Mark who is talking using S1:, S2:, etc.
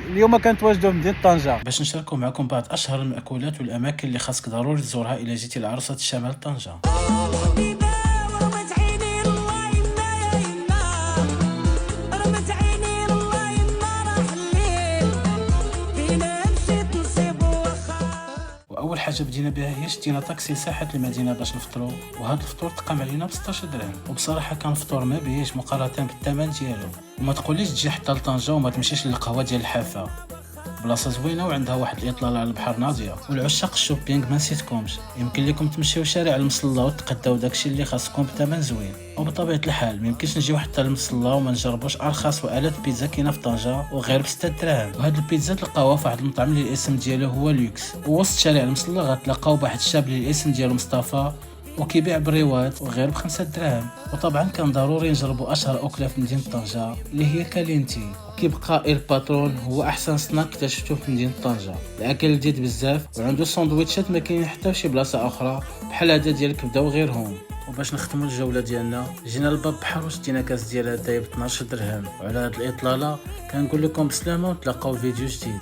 S1: اليوم كنتواجدوا في مدينة طنجة
S2: باش نشاركوا معكم بعض اشهر المأكولات والاماكن اللي خاصك ضروري تزورها الى جيتي لعروسة الشمال طنجة. واول حاجه بدينا بها هي شدينا طاكسي ساحه المدينه باش نفطروا، وهذا الفطور تقام علينا ب 16 درهم، وبصراحه كان فطور ما بيش مقارنه بالثمن ديالو. وما تقوليش تجي حتى لطنجه وما تمشيش للقهوه ديال الحافه، بلاصه زوينه وعندها واحد الاطلاله على البحر ناضيه. والعشاق الشوبينغ ما نسيتكمش، يمكن لكم تمشيو شارع المصلى وتقداو داكشي اللي خاصكم بثمن زوين. وبطبيعه الحال ما يمكنش نجيو حتى للمصلى وما نجربوش ارخص والات بيتزا كاينه في طنجه وغير ب 6 دراهم. وهاد البيتزا تلقاوها في واحد المطعم اللي الاسم ديالو هو لوكس، ووسط شارع المصلى غتلاقاو بواحد الشاب اللي الاسم ديالو مصطفى وكيبيع بريوات وغير ب5 دراهم. وطبعا كان ضروري نجربوا اشهر اكله في مدينه طنجه اللي هي كالينتي، وكيبقى اير باترون هو احسن سناك اكتشفتوه في مدينه طنجه. الاكل لذيذ بزاف وعنده ساندويتشات ما كاين حتى في شي بلاصه اخرى بحال هذا ديال الكبده وغيرهم. وباش نختموا الجوله ديالنا جينا لباب بحر وشدينا كاس ديال هدايا ب 12 درهم. وعلى هاد الاطلاله كنقول لكم بسلامه ونتلاقاو في فيديو جديد.